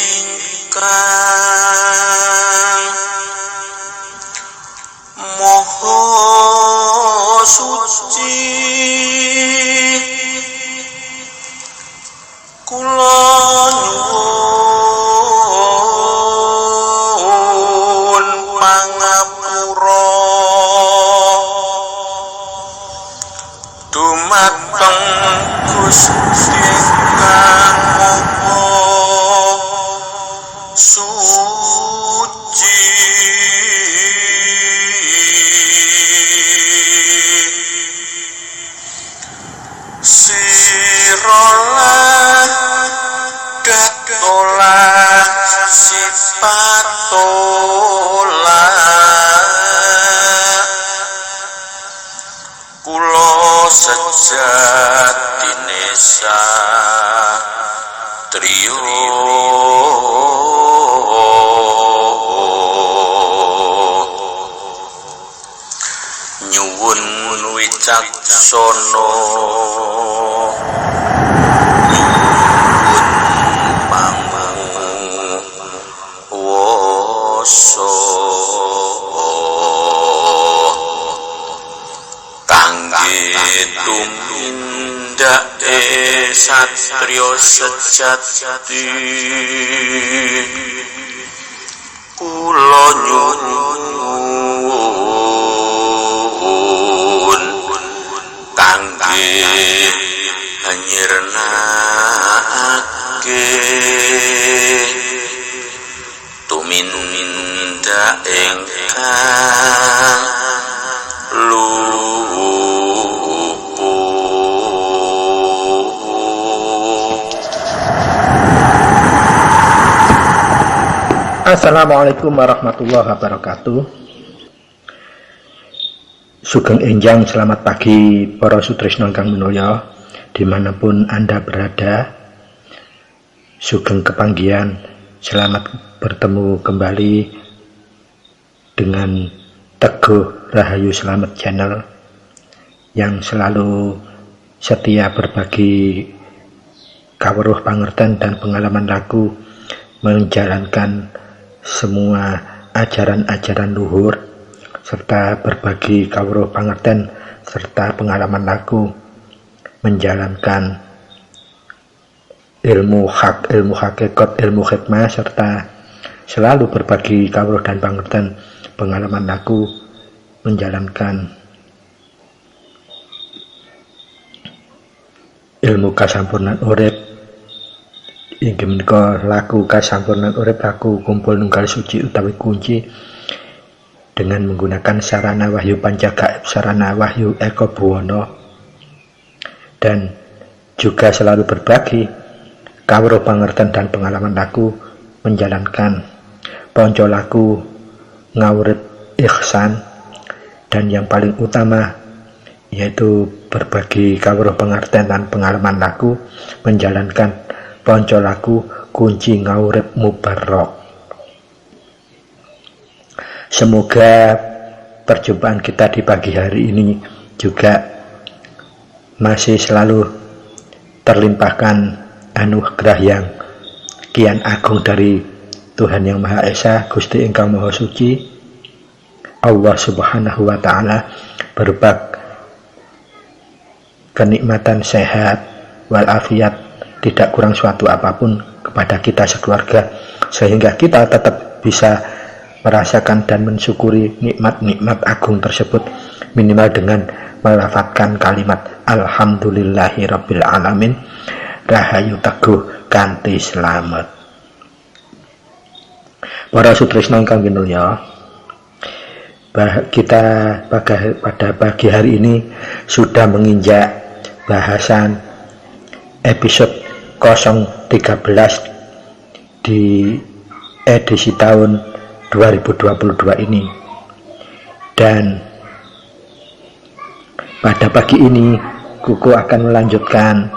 ingkang Maha Suci, kula nyuwun pangapura dumateng Gusti ingkang Maha Suci. Sirolah datolah sipatolah kula sejatine satriya nyuwun wicaksana nyuwun panguwasa kangge tumindake satriya sejati kula nyuwun kangge nyirnakake tumindak ingkang Assalamualaikum warahmatullahi wabarakatuh. Sugeng enjang, selamat pagi para sutresna ingkang minulya dimanapun Anda berada. Sugeng kepanggihan, selamat bertemu kembali dengan Teguh Rahayu Slamet Channel yang selalu setia berbagi kawruh pangerten dan pengalaman laku, menjalankan semua ajaran-ajaran luhur serta berbagi kawruh pangerten serta pengalaman laku, menjalankan ilmu hak, ilmu hakikat, ilmu hikmah serta selalu berbagi kawruh dan pangerten pengalaman laku, menjalankan ilmu kasampurnan urip inggih menika laku kasampurnan urip, laku kumpul nunggal suci utawi kunci dengan menggunakan sarana wahyu pancagaib, sarana wahyu Eko Buwono, dan juga selalu berbagi kawruh pangerten dan pengalaman laku, menjalankan ponco laku ngawurip ihsan, dan yang paling utama yaitu berbagi kawruh pangerten dan pengalaman laku, menjalankan ponco laku kunci ngawurip mubarok. Semoga perjumpaan kita di pagi hari ini juga masih selalu terlimpahkan anugerah yang kian agung dari Tuhan Yang Maha Esa, Gusti ingkang Maha Suci, Allah Subhanahu wa Ta'ala, berupa kenikmatan sehat walafiat, tidak kurang suatu apapun kepada kita sekeluarga, sehingga kita tetap bisa merasakan dan mensyukuri nikmat-nikmat agung tersebut, minimal dengan melafadzkan kalimat Alhamdulillahirabbil alamin, rahayu teguh kanthi slamet. Para sutresna ingkang minulya, kita pada pagi hari ini sudah menginjak bahasan episode 013 di edisi tahun 2022 ini, dan pada pagi ini Kuku akan melanjutkan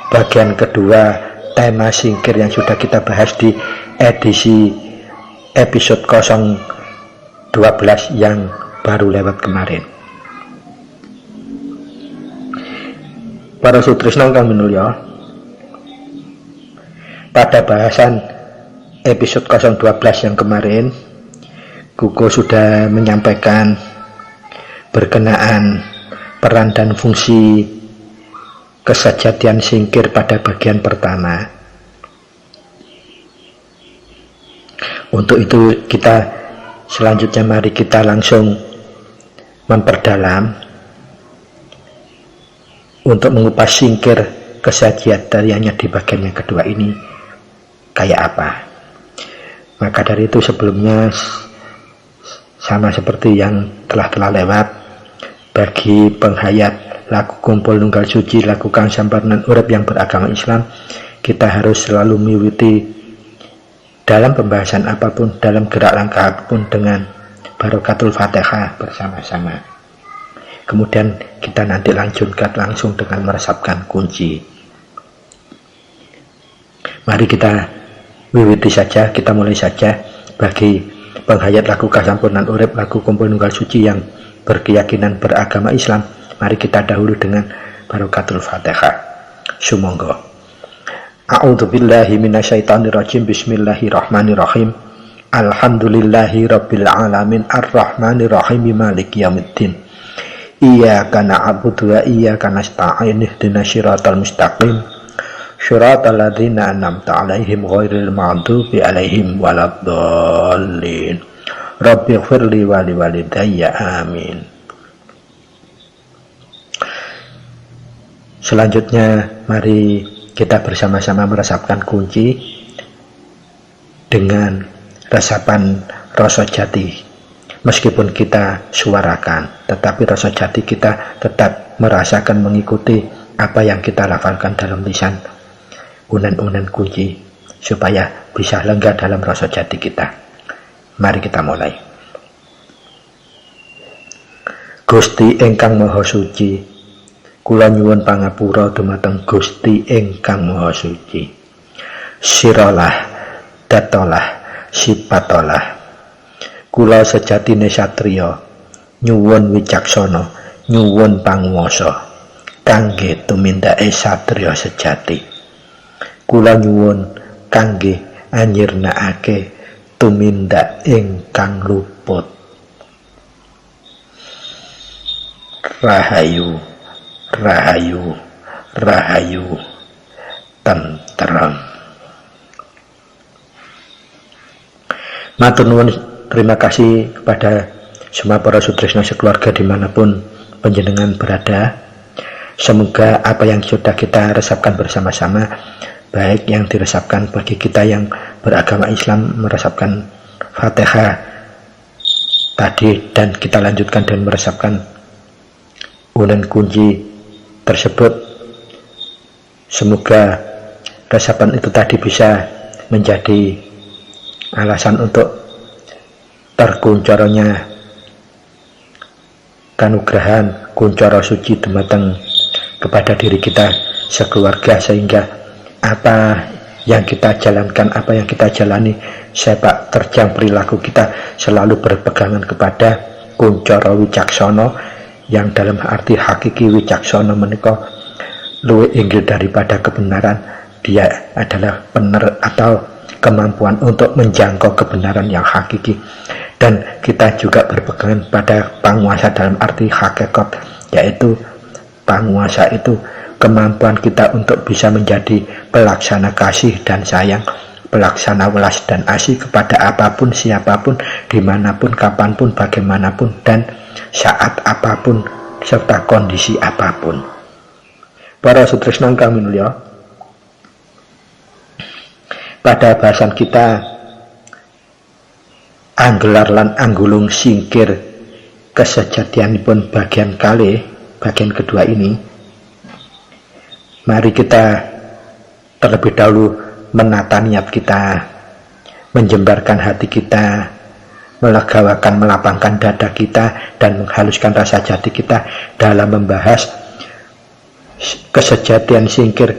bagian kedua tema singkir yang sudah kita bahas di edisi episode 012 yang baru lewat kemarin. Para sutresna ingkang minulya, pada bahasan episode 012 yang kemarin, Kuko sudah menyampaikan berkenaan peran dan fungsi kesejatian singkir pada bagian pertama. Untuk itu kita selanjutnya mari kita langsung memperdalam untuk mengupas singkir kesejatiannya di bagian yang kedua ini kayak apa. Maka dari itu sebelumnya sama seperti yang telah lewat, bagi penghayat laku kumpul nunggal suci lakukan sampurnan urip yang beragama Islam, kita harus selalu miwiti dalam pembahasan apapun, dalam gerak langkah apapun dengan Barokatul Fatihah bersama-sama. Kemudian kita nanti lanjutkan langsung dengan meresapkan kunci. Mari kita wiwiti saja, kita mulai saja. Bagi penghayat laku kasampurnan urip laku kumpul nunggal suci yang berkeyakinan beragama Islam, mari kita dahulu dengan Barokatul Fatihah. Sumangga. A'udzubillahi minasyaitonirrajim. Bismillahirrahmanirrahim. Alhamdulillahi rabbil alamin arrahmanirrahim maliki yaumiddin. Iyyaka na'budu wa iyyaka nasta'in ihdinas siratal mustaqim siratal ladzina an'amta 'alaihim ghairil maghdubi 'alaihim waladdallin. Rabbighfirli wa liwalidayya amin. Selanjutnya mari kita bersama-sama meresapkan kunci dengan resapan rasa jati. Meskipun kita suarakan, tetapi rasa jati kita tetap merasakan, mengikuti apa yang kita lafalkan dalam lisan unen-unen kunci, supaya bisa lenggah dalam rasa jati kita. Mari kita mulai. Gusti ingkang Maha Suci, kula nyuwun pangapura dumateng Gusti ingkang Maha Suci. Siralah datolah sipatolah, kula sejatine satriya nyuwun wicaksana, nyuwun panguwasa kangge tumindake satriya sejati. Kula nyuwun kangge anyirnakake tumindak ingkang luput. Rahayu rahayu rahayu tentrem. Matur nuwun, terima kasih kepada semua para sutresna sekeluarga dimanapun panjenengan berada. Semoga apa yang sudah kita resapkan bersama-sama, baik yang diresapkan bagi kita yang beragama Islam meresapkan Fatihah tadi, dan kita lanjutkan dan meresapkan unen kunci tersebut, semoga resapan itu tadi bisa menjadi alasan untuk terkuncornya kanugrahan kuncoro suci dumateng kepada diri kita sekeluarga, sehingga apa yang kita jalankan, apa yang kita jalani, sepak terjang perilaku kita selalu berpegangan kepada kuncoro wicaksono, yang dalam arti hakiki wicaksono menika luwih inggil daripada kebenaran. Dia adalah benar atau kemampuan untuk menjangkau kebenaran yang hakiki. Dan kita juga berpegangan pada panguasa dalam arti hakikat, yaitu panguasa itu kemampuan kita untuk bisa menjadi pelaksana kasih dan sayang, pelaksana welas dan asih kepada apapun, siapapun, dimanapun, kapanpun, bagaimanapun, dan saat apapun serta kondisi apapun. Para sutresna kang minulya, pada bahasan kita anggelar lan anggulung singkir kesejatianipun bagian kali, bagian kedua ini, mari kita terlebih dahulu menata niat kita, menjembarkan hati kita, melegawakan, melapangkan dada kita, dan menghaluskan rasa jati kita dalam membahas kesejatian singkir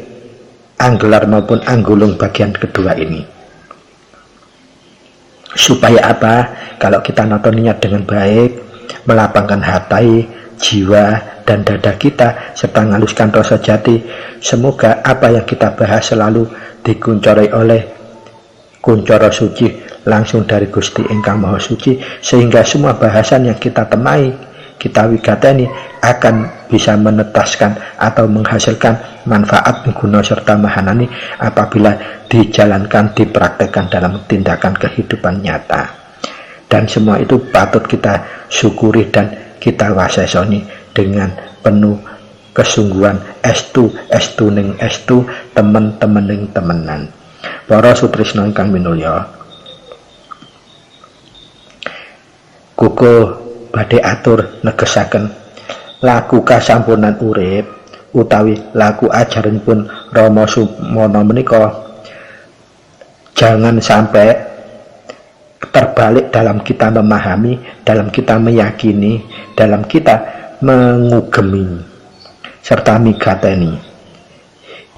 anggelar maupun anggulung bagian kedua ini. Supaya apa? Kalau kita nonton niat dengan baik, melapangkan hati, jiwa dan dada kita serta ngaluskan rasa jati. Semoga apa yang kita bahas selalu dikuncorai oleh kuncoro suci langsung dari Gusti Ingkang Maha Suci, sehingga semua bahasan yang kita temai, kita wigateni akan bisa menetaskan atau menghasilkan manfaat guna serta mahanani apabila dijalankan, dipraktekkan dalam tindakan kehidupan nyata. Dan semua itu patut kita syukuri dan kita wasesoni dengan penuh kesungguhan. Estu ning estu, temen-temen ning temenan. Para sutrisno ingkang minulya, kuku badhe atur negesaken laku kasampunan urip utawi laku ajaranipun Rama Sumana menika jangan sampai terbalik dalam kita memahami, dalam kita meyakini, dalam kita mengugemi serta migateni.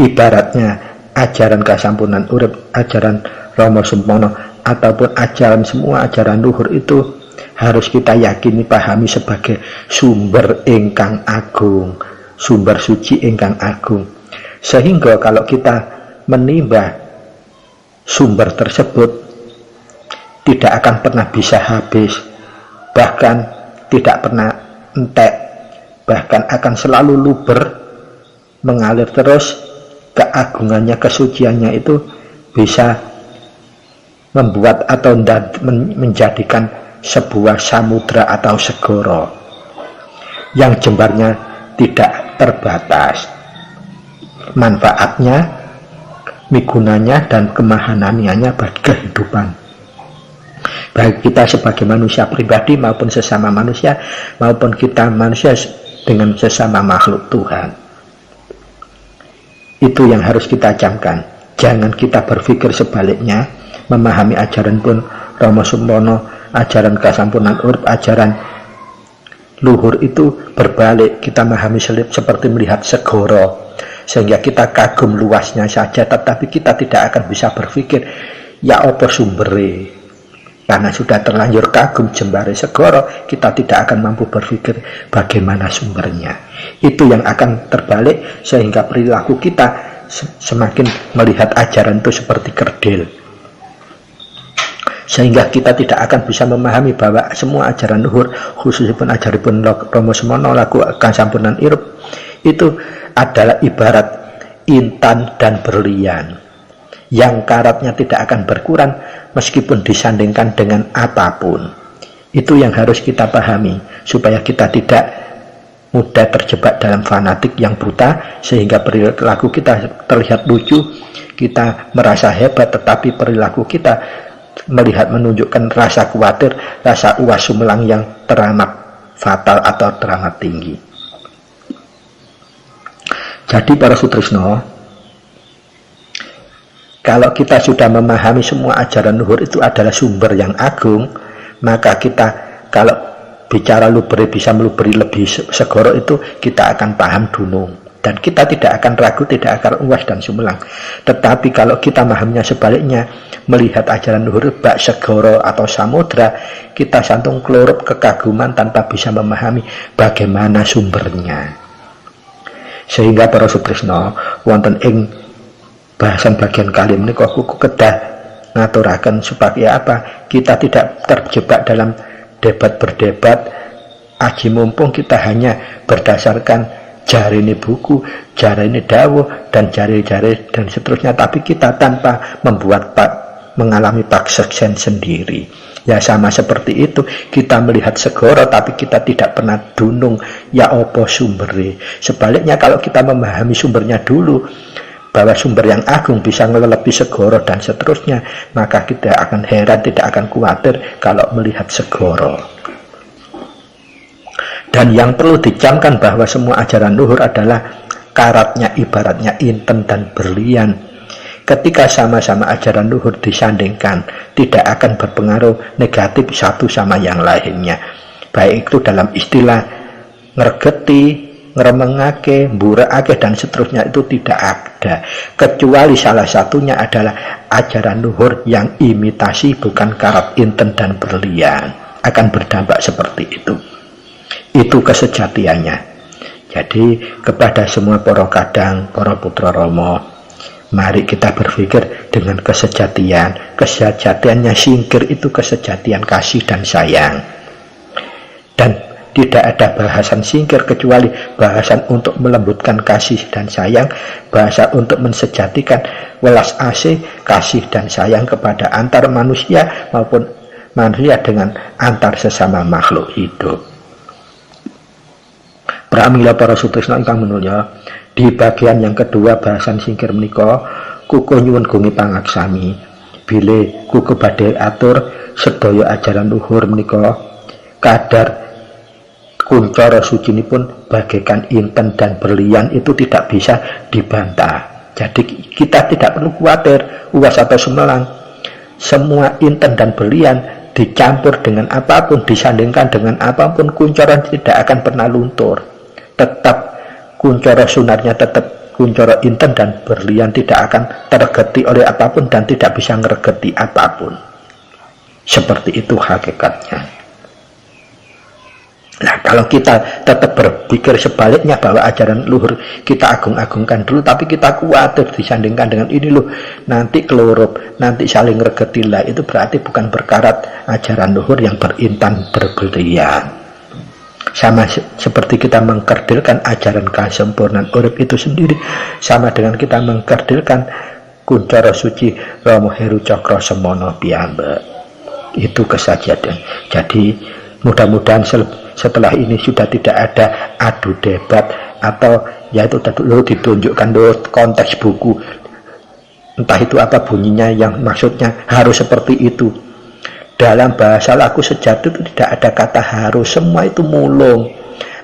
Ibaratnya ajaran kasampunan urip, ajaran Rama Sumana ataupun ajaran semua ajaran luhur itu harus kita yakini, pahami sebagai sumber ingkang agung, sumber suci ingkang agung. Sehingga kalau kita menimba sumber tersebut tidak akan pernah bisa habis, bahkan tidak pernah entek, bahkan akan selalu luber, mengalir terus. Keagungannya, kesuciannya itu bisa membuat atau menjadikan sebuah samudra atau segoro yang jembarnya tidak terbatas, manfaatnya, migunanya dan kemahanannya bagi kehidupan baik kita sebagai manusia pribadi maupun sesama manusia, maupun kita manusia dengan sesama makhluk Tuhan. Itu yang harus kita camkan. Jangan kita berpikir sebaliknya, memahami ajaran pun Rama Sumana, ajaran kasampunan urip, ajaran luhur itu berbalik. Kita memahami seperti melihat segoro, sehingga kita kagum luasnya saja, tetapi kita tidak akan bisa berpikir ya apa sumbere. Karena sudah terlanjur kagum jembare segoro, kita tidak akan mampu berpikir bagaimana sumbernya. Itu yang akan terbalik, sehingga perilaku kita semakin melihat ajaran itu seperti kerdil, sehingga kita tidak akan bisa memahami bahwa semua ajaran luhur, khususnya ajaran Rama Sumana laku kasampunan irep, itu adalah ibarat intan dan berlian yang karatnya tidak akan berkurang meskipun disandingkan dengan apapun. Itu yang harus kita pahami supaya kita tidak mudah terjebak dalam fanatik yang buta, sehingga perilaku kita terlihat lucu, kita merasa hebat, tetapi perilaku kita melihat menunjukkan rasa khawatir, rasa uas sumelang yang teramat fatal atau teramat tinggi. Jadi para sutrisno, kalau kita sudah memahami semua ajaran luhur itu adalah sumber yang agung, maka kita kalau bicara luberi bisa meluberi lebih segoro itu kita akan paham dunung, dan kita tidak akan ragu, tidak akan uas dan sumelang. Tetapi kalau kita memahaminya sebaliknya, melihat ajaran luhur bak segoro atau samudra, kita santung klorup kekaguman tanpa bisa memahami bagaimana sumbernya. Sehingga para sutrisno wonten ing bahasan bagian kali ini kok kedah ngaturaken supaya apa? Kita tidak terjebak dalam debat berdebat, aji mumpung kita hanya berdasarkan jari ini buku, jari ini dawuh, dan jari-jari dan seterusnya, tapi kita tanpa membuat mengalami pakseksen sendiri. Ya sama seperti itu, kita melihat segoro tapi kita tidak pernah dunung ya opo sumbere. Sebaliknya kalau kita memahami sumbernya dulu, bahwa sumber yang agung bisa ngelebi segoro dan seterusnya, maka kita akan heran, tidak akan khawatir kalau melihat segoro. Dan yang perlu dicamkan bahwa semua ajaran luhur adalah karatnya ibaratnya inten dan berlian. Ketika sama-sama ajaran luhur disandingkan, tidak akan berpengaruh negatif satu sama yang lainnya, baik itu dalam istilah ngergeti, ngeremengake, mburekake dan seterusnya, itu tidak ada, kecuali salah satunya adalah ajaran luhur yang imitasi bukan karat inten dan berlian, akan berdampak seperti itu. Itu kesejatiannya. Jadi kepada semua para kadang, para putra Rama, mari kita berpikir dengan kesejatian. Kesejatiannya singkir itu kesejatian kasih dan sayang. Dan tidak ada bahasan singkir kecuali bahasan untuk melembutkan kasih dan sayang, bahasa untuk mensejatikan welas asih, kasih dan sayang kepada antar manusia maupun manusia dengan antar sesama makhluk hidup. Pramila para sutresna ingkang minulya, di bagian yang kedua bahasan singkir menika kukuh nyuwun gungi pangaksami bilih kukuh badhe atur sedaya ajaran luhur menika kadar kuncara sucinipun bagaikan inten dan berlian itu tidak bisa dibantah. Jadi kita tidak perlu khawatir uas atau sumelang. Semua inten dan berlian dicampur dengan apapun, disandingkan dengan apapun, kuncara tidak akan pernah luntur. Tetap kuncara sunarnya tetap kuncara inten dan berlian, tidak akan tergeti oleh apapun dan tidak bisa ngeregeti apapun. Seperti itu hakikatnya. Nah, kalau kita tetap berpikir sebaliknya bahwa ajaran luhur kita agung-agungkan dulu, tapi kita khawatir disandingkan dengan ini loh, nanti kelurup, nanti saling regetilah, itu berarti bukan berkarat ajaran luhur yang berintan berbelian. Sama seperti kita mengkerdilkan ajaran kesempurnaan urip itu sendiri, sama dengan kita mengkerdilkan kuncara suci Rama Heru Cakra Semana piyambak. Itu kesejatian. Jadi mudah-mudahan setelah ini sudah tidak ada adu debat atau yaitu ditunjukkan konteks buku, entah itu apa bunyinya yang maksudnya harus seperti itu. Dalam bahasa laku sejati itu tidak ada kata harus, semua itu mulung.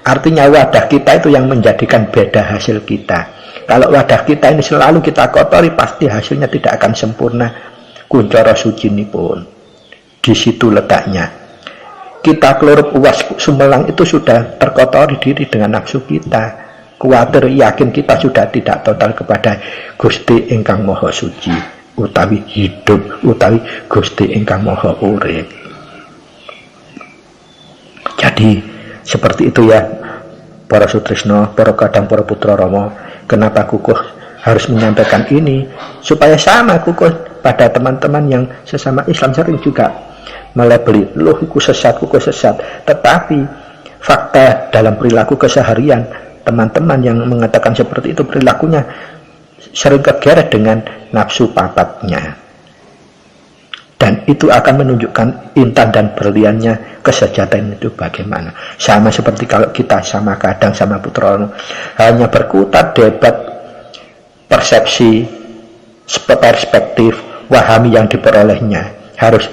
Artinya wadah kita itu yang menjadikan beda hasil kita. Kalau wadah kita ini selalu kita kotori, pasti hasilnya tidak akan sempurna. Kuncara suci ini pun di situ letaknya. Kita kelurup uas sumelang itu sudah terkotori diri dengan nafsu kita. Kuatir yakin kita sudah tidak total kepada Gusti ingkang Maha Suci, utawi hidup, utawi Gusti ingkang Maha Urip. Jadi seperti itu ya para sutresna, para kadang, para putra Rama. Kenapa kukuh harus menyampaikan ini? Supaya sama kukuh pada teman-teman yang sesama Islam sering juga melabeli, loh kuku sesat. Tetapi fakta dalam perilaku keseharian, teman-teman yang mengatakan seperti itu perilakunya sering kegeret dengan nafsu papatnya, dan itu akan menunjukkan intan dan berliannya kesejahteraan itu bagaimana. Sama seperti kalau kita sama kadang sama putra hanya berkutat debat persepsi perspektif wahami yang diperolehnya harus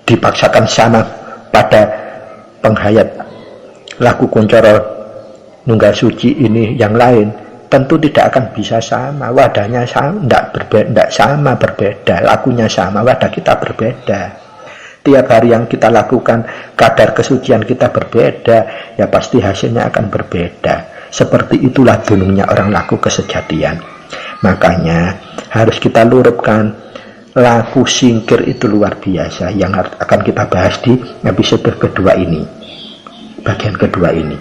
dipaksakan sama pada penghayat laku kuncara nunggal suci ini yang lain, tentu tidak akan bisa sama. Wadahnya sama, tidak sama, berbeda. Lakunya sama, wadah kita berbeda. Tiap hari yang kita lakukan, kadar kesucian kita berbeda, ya pasti hasilnya akan berbeda. Seperti itulah dunungnya orang laku kesejatian. Makanya harus kita lurupkan. Laku singkir itu luar biasa yang akan kita bahas di episode kedua ini, bagian kedua ini.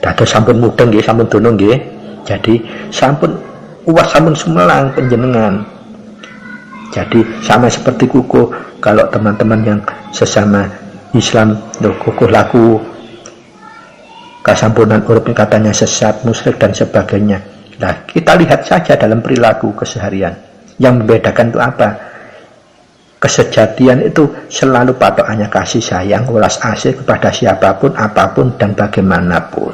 Dados sampun mudeng nggih, sampun dunung nggih. Jadi sampun uwas, sampun sumelang panjenengan. Jadi sama seperti kuku, kalau teman-teman yang sesama Islam kuku laku kesampurnan urip katanya sesat, musyrik dan sebagainya. Nah, kita lihat saja dalam perilaku keseharian. Yang membedakan itu apa? Kesejatian itu selalu patokannya kasih sayang, welas asih kepada siapapun, apapun, dan bagaimanapun.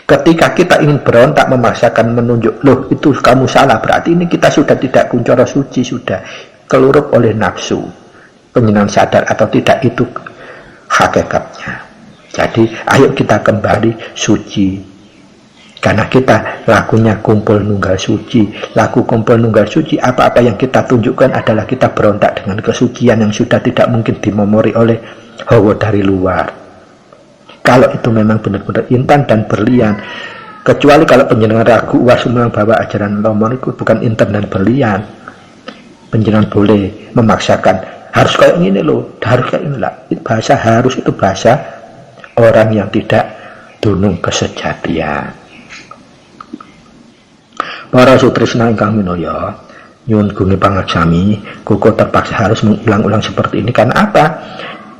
Ketika kita ingin berontak, memaksakan menunjuk, loh itu kamu salah, berarti ini kita sudah tidak kuncara suci, sudah kelurup oleh nafsu. Penjenengan sadar atau tidak, itu hakikatnya. Jadi ayo kita kembali suci. Karena kita lakunya kumpul nunggal suci. Laku kumpul nunggal suci, apa-apa yang kita tunjukkan adalah kita berontak dengan kesucian yang sudah tidak mungkin dimomori oleh hawa dari luar. Kalau itu memang benar-benar intan dan berlian, kecuali kalau penjenengan ragu wasumelang bahwa ajaran Rama itu bukan intan dan berlian, penjenengan boleh memaksakan harus kayak gini loh, harus kayak gini lah. Bahasa harus itu bahasa orang yang tidak dunung kesejatian. Para sutresna ingkang minulya, nyuwun guni pangaksami, kuko terpaksa harus mengulang-ulang seperti ini. Karena apa?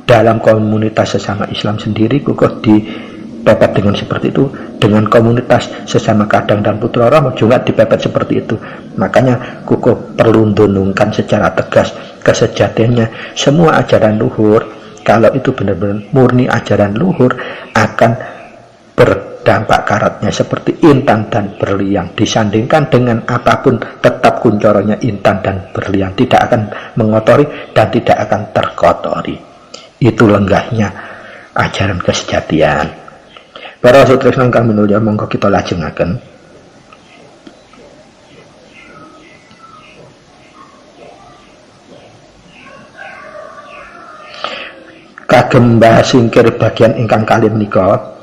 Dalam komunitas sesama Islam sendiri, kuko dipepet dengan seperti itu. Dengan komunitas sesama kadang dan putra Rama juga dipepet seperti itu. Makanya kuko perlu dunungkan secara tegas kesejatiannya. Semua ajaran luhur, kalau itu benar-benar murni ajaran luhur, akan berdampak karatnya seperti intan dan berlian. Disandingkan dengan apapun, tetap kuncoronya intan dan berlian, tidak akan mengotori dan tidak akan terkotori. Itu lenggahnya ajaran kesejatian. Para sutresna ingkang minulya, monggo kita lajengaken. Kagem mbah singkir bagian ingkang kalih menika,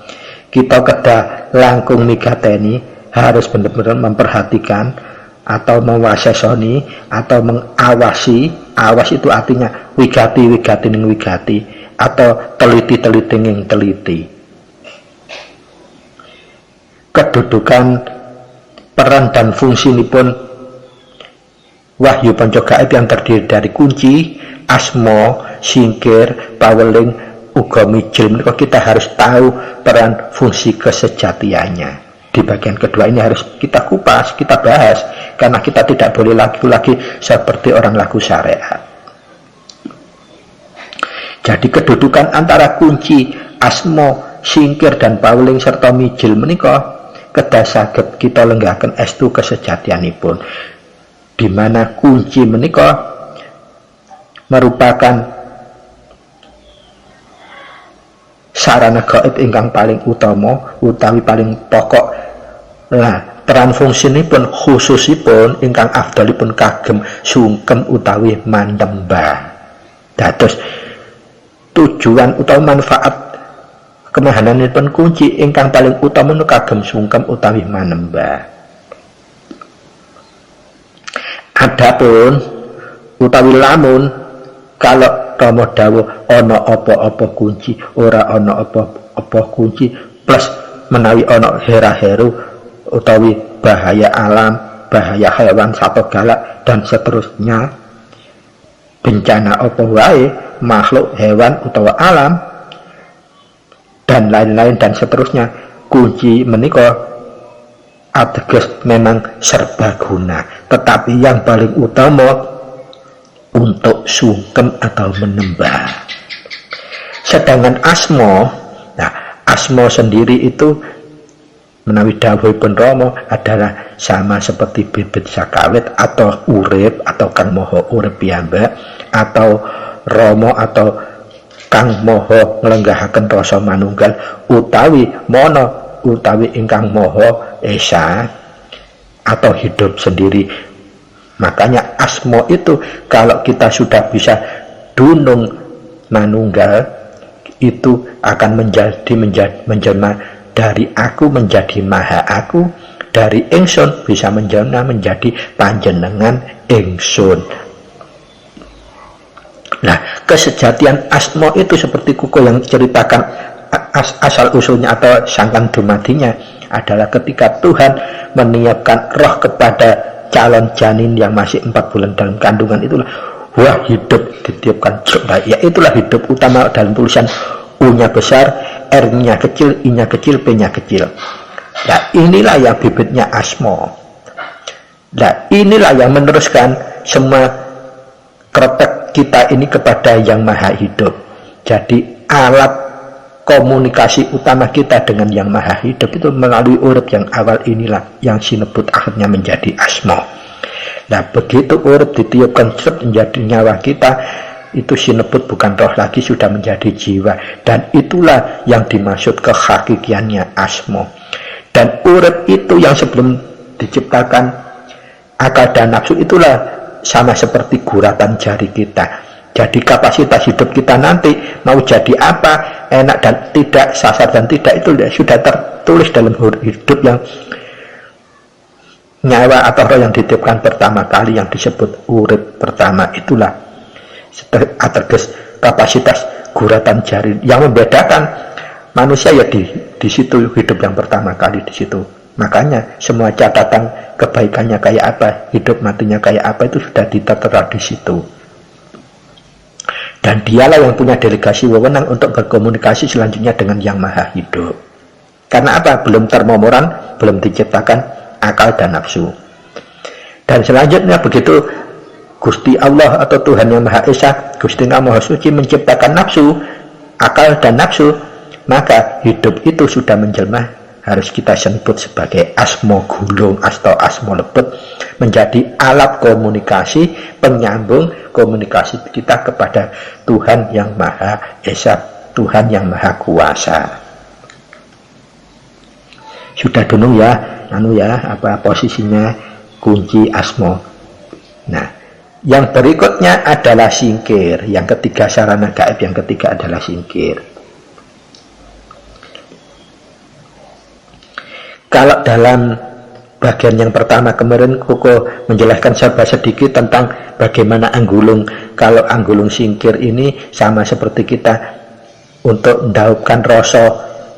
kita kedah langkung migateni, harus benar-benar memperhatikan atau mewasesoni atau mengawasi. Awas itu artinya wigati ning wigati, atau teliti ning teliti. Kedudukan, peran dan fungsinipun wahyu panca gaib yang terdiri dari kunci, asma, singkir, paweling, uga mijil. Menika kita harus tahu peran fungsi kesejatiannya. Di bagian kedua ini harus kita kupas, kita bahas, karena kita tidak boleh lagi seperti orang lagu syariat. Jadi kedudukan antara kunci, asma, singkir dan paweling serta mijil menika kedah saged kita lenggahaken estu kesejatianipun, di mana kunci menika merupakan sarana gaib ingkang paling utama utawi paling pokok. Nah, peran fungsinipun khususipun ingkang afdalipun kagem sungkem utawi mandembah. Dados tujuan utawa manfaat kemahananipun kunci ingkang paling utama kagem sungkem utawi manembah. Adapun utawi lamun kalau Rama dawuh ana apa-apa kunci, ora ana apa-apa kunci, plus menawi ana hera-heru utawi bahaya alam, bahaya hewan, sato galak dan seterusnya, bencana apa wae, makhluk, hewan utawa alam dan lain-lain dan seterusnya, kunci menika ateges memang serbaguna, tetapi yang paling utama untuk sungkem atau menembah. Sedangkan asma, nah asma sendiri itu menawi dawuhipun Rama adalah sama seperti bibit sakawit atau urip atau kang moho urip piyambak, atau Rama atau kang moho nglenggahaken rasa manunggal, utawi mono utawi ingkang moho esa atau hidup sendiri. Makanya asma itu kalau kita sudah bisa dunung manunggal, itu akan menjelma dari aku menjadi maha aku, dari ingsun bisa menjelma menjadi panjenengan ingsun. Nah, kesejatian asma itu seperti kuku yang ceritakan asal usulnya atau sangkan dumadinya adalah ketika Tuhan meniupkan roh kepada calon janin yang masih 4 bulan dalam kandungan, itulah wah hidup ditiupkan. Ya itulah hidup utama dalam tulisan U-nya besar, R-nya kecil, I-nya kecil, P-nya kecil. Nah inilah yang bibitnya asma. Nah inilah yang meneruskan semua kretek kita ini kepada yang maha hidup. Jadi alat komunikasi utama kita dengan yang maha hidup itu melalui urip yang awal inilah yang sinebut akhirnya menjadi asma. Nah begitu urip ditiupkan menjadi nyawa kita, itu sinebut bukan roh lagi, sudah menjadi jiwa, dan itulah yang dimaksud kehakikiannya asma. Dan urip itu yang sebelum diciptakan akal dan nafsu itulah sama seperti guratan jari kita. Jadi kapasitas hidup kita nanti mau jadi apa, enak dan tidak, sasar dan tidak, itu sudah tertulis dalam hidup yang nyawa atau roh yang ditiupkan pertama kali yang disebut urip pertama. Itulah ateges kapasitas guratan jari. Yang membedakan manusia ya di situ, hidup yang pertama kali di situ. Makanya semua catatan kebaikannya kayak apa, hidup matinya kayak apa, itu sudah tertera di situ. Dan dialah yang punya delegasi wewenang untuk berkomunikasi selanjutnya dengan yang maha hidup. Karena apa? Belum termomoran, belum diciptakan akal dan nafsu. Dan selanjutnya begitu Gusti Allah atau Tuhan yang Maha Esa, Gusti Allah Maha Suci menciptakan nafsu, akal dan nafsu, maka hidup itu sudah menjelma, harus kita sebut sebagai asmo gulung atau asmo lebet, menjadi alat komunikasi, penyambung komunikasi kita kepada Tuhan yang Maha Esa, Tuhan yang Maha Kuasa. Sudah dunung ya, apa posisinya kunci asmo. Nah, yang berikutnya adalah singkir. Yang ketiga sarana gaib, yang ketiga adalah singkir. Kalau dalam bagian yang pertama kemarin Koko menjelaskan sedikit tentang bagaimana anggulung. Kalau anggulung singkir ini sama seperti kita untuk mendaupkan rasa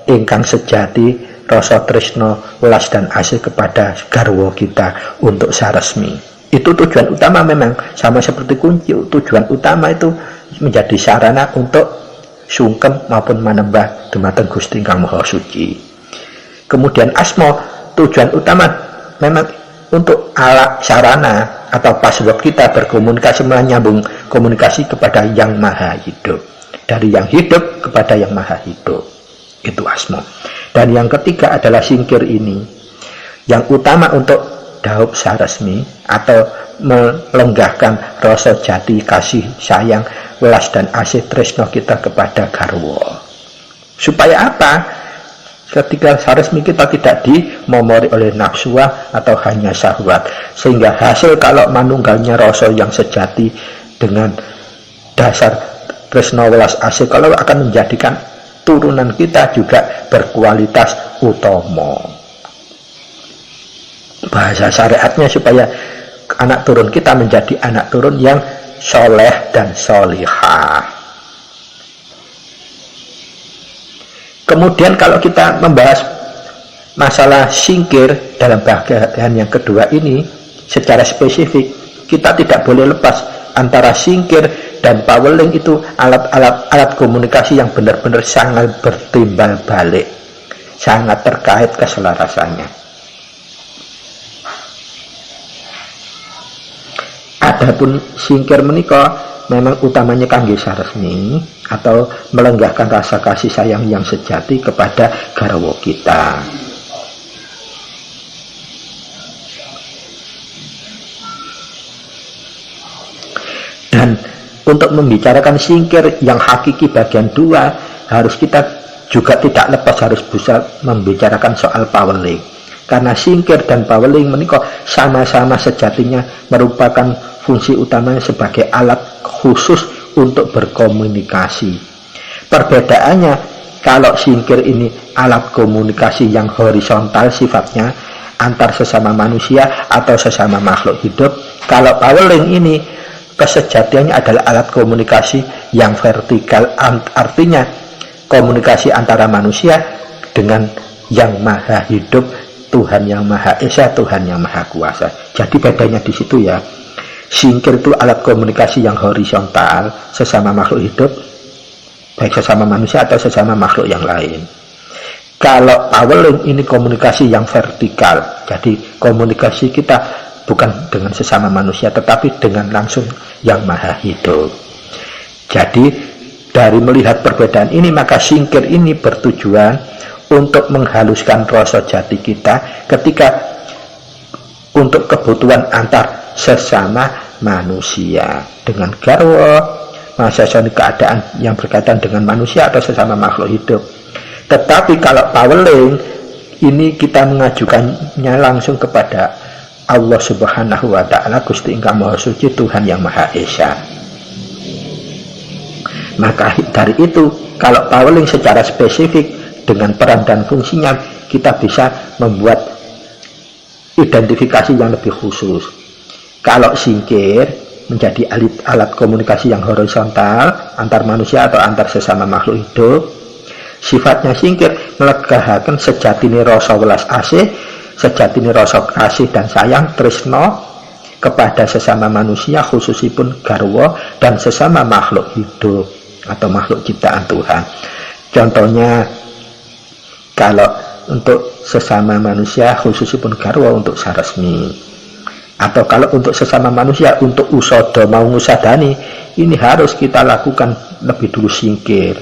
ingkang sejati, rasa tresno, welas dan asih kepada garwa kita untuk saresmi. Itu tujuan utama, memang sama seperti kunci. Tujuan utama itu menjadi sarana untuk sungkem maupun manembah dumateng Gusti Ingkang Maha Suci. Kemudian asmo, tujuan utama memang untuk alat sarana atau password kita berkomunikasi, menyambung komunikasi kepada yang maha hidup, dari yang hidup kepada yang maha hidup. Itu asmo. Dan yang ketiga adalah singkir ini, yang utama untuk daup saresmi atau melenggahkan rasa jati kasih sayang, welas dan asih tresno kita kepada garwa. Supaya apa? Ketika saresmi kita tidak dimomori oleh nafsuah atau hanya syahwat, sehingga hasil kalau manunggalnya rasa yang sejati dengan dasar tresno welas asih, kalau akan menjadikan turunan kita juga berkualitas utama. Bahasa syariatnya supaya anak turun kita menjadi anak turun yang soleh dan solihah. Kemudian kalau kita membahas masalah singkir dalam bagian yang kedua ini secara spesifik, kita tidak boleh lepas antara singkir dan paweling. Itu alat komunikasi yang benar-benar sangat bertimbal balik, sangat terkait keselarasannya. Adapun singkir menika memang utamanya kangge saresmi atau melenggahkan rasa kasih sayang yang sejati kepada garwa kita. Dan untuk membicarakan singkir yang hakiki bagian 2, harus kita juga tidak lepas harus bisa membicarakan soal paweling. Karena singkir dan paweling menika sama-sama sejatinya merupakan fungsi utamanya sebagai alat khusus untuk berkomunikasi. Perbedaannya, kalau singkir ini alat komunikasi yang horizontal sifatnya antar sesama manusia atau sesama makhluk hidup, kalau paweling ini kesejatiannya adalah alat komunikasi yang vertikal, artinya komunikasi antara manusia dengan yang maha hidup, Tuhan yang Maha Esa, Tuhan yang Maha Kuasa. Jadi bedanya di situ ya. Singkir itu alat komunikasi yang horizontal sesama makhluk hidup, baik sesama manusia atau sesama makhluk yang lain. Kalau paweling ini komunikasi yang vertikal, jadi komunikasi kita bukan dengan sesama manusia tetapi dengan langsung yang Maha Hidup. Jadi dari melihat perbedaan ini, maka singkir ini bertujuan untuk menghaluskan rasa jati kita ketika untuk kebutuhan antar sesama manusia dengan garwa, masa keadaan yang berkaitan dengan manusia atau sesama makhluk hidup. Tetapi kalau paweling ini kita mengajukannya langsung kepada Allah Subhanahu wa Ta'ala, Gusti Ingkang Maha Suci, Tuhan yang Maha Esa. Maka dari itu, kalau paweling secara spesifik dengan peran dan fungsinya, kita bisa membuat identifikasi yang lebih khusus. Kalau singkir menjadi alat komunikasi yang horizontal antar manusia atau antar sesama makhluk hidup. Sifatnya singkir melegahaken sejatine rasa welas asih, sejatine rasa kasih dan sayang tresno kepada sesama manusia, khususipun garwa dan sesama makhluk hidup atau makhluk ciptaan Tuhan. Contohnya, kalau untuk sesama manusia khususipun garwa untuk saresmi, atau kalau untuk sesama manusia untuk usodo mau ngusadani, ini harus kita lakukan lebih dulu singkir.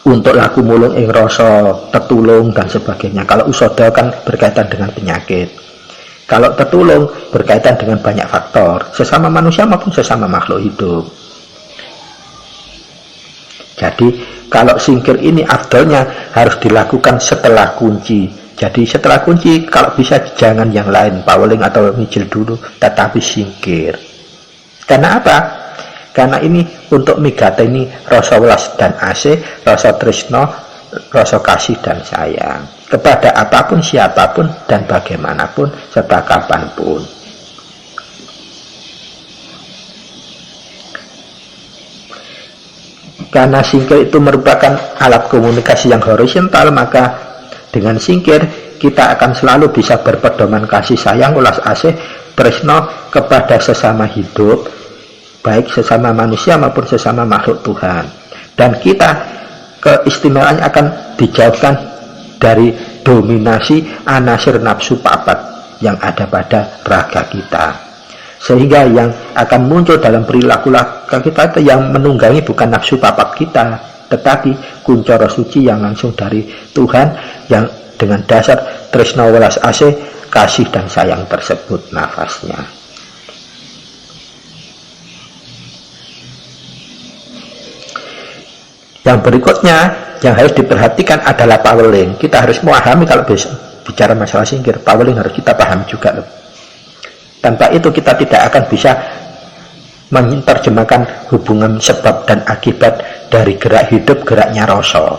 Untuk laku mulung ing rasa tetulung dan sebagainya. Kalau usodo kan berkaitan dengan penyakit, kalau tetulung berkaitan dengan banyak faktor, sesama manusia maupun sesama makhluk hidup. Jadi kalau singkir ini afdolnya harus dilakukan setelah kunci. Jadi setelah kunci kalau bisa jangan yang lain, paweling atau mijil dulu, tetapi singkir. Karena apa? Karena ini untuk migata ini rasa welas dan asih, rasa tresno, rasa kasih dan sayang kepada apapun, siapapun, dan bagaimanapun, serta kapanpun. Karena singkir itu merupakan alat komunikasi yang horizontal, maka dengan singkir kita akan selalu bisa berpedoman kasih sayang, welas asih, tresno kepada sesama hidup, baik sesama manusia maupun sesama makhluk Tuhan. Dan kita keistimewaannya akan dijauhkan dari dominasi anasir nafsu papat yang ada pada raga kita, sehingga yang akan muncul dalam perilaku kita itu yang menunggangi bukan nafsu papat kita, tetapi kuncoro suci yang langsung dari Tuhan, yang dengan dasar tresno welas asih, kasih dan sayang tersebut nafasnya. Yang berikutnya yang harus diperhatikan adalah paweling. Kita harus memahami, kalau bicara masalah singkir, paweling harus kita pahami juga loh. Tanpa itu kita tidak akan bisa menerjemahkan hubungan sebab dan akibat dari gerak hidup, geraknya rasa.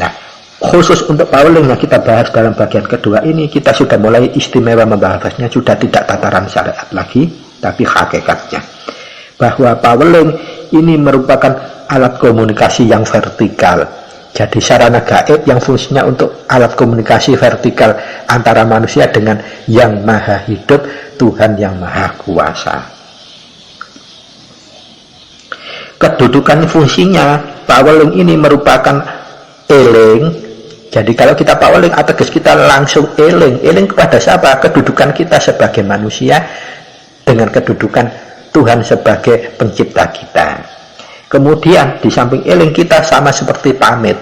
Nah, khusus untuk paweling yang kita bahas dalam bagian kedua ini, kita sudah mulai istimewa membahasnya, sudah tidak tataran syariat lagi, tapi hakikatnya. Bahwa paweling ini merupakan alat komunikasi yang vertikal. Jadi sarana gaib yang fungsinya untuk alat komunikasi vertikal antara manusia dengan yang maha hidup, Tuhan yang maha kuasa. Kedudukan fungsinya, paweling ini merupakan eling. Jadi kalau kita paweling, ateges kita langsung eling. Eling kepada siapa? Kedudukan kita sebagai manusia dengan kedudukan Tuhan sebagai pencipta kita. Kemudian di samping eling kita sama seperti pamit.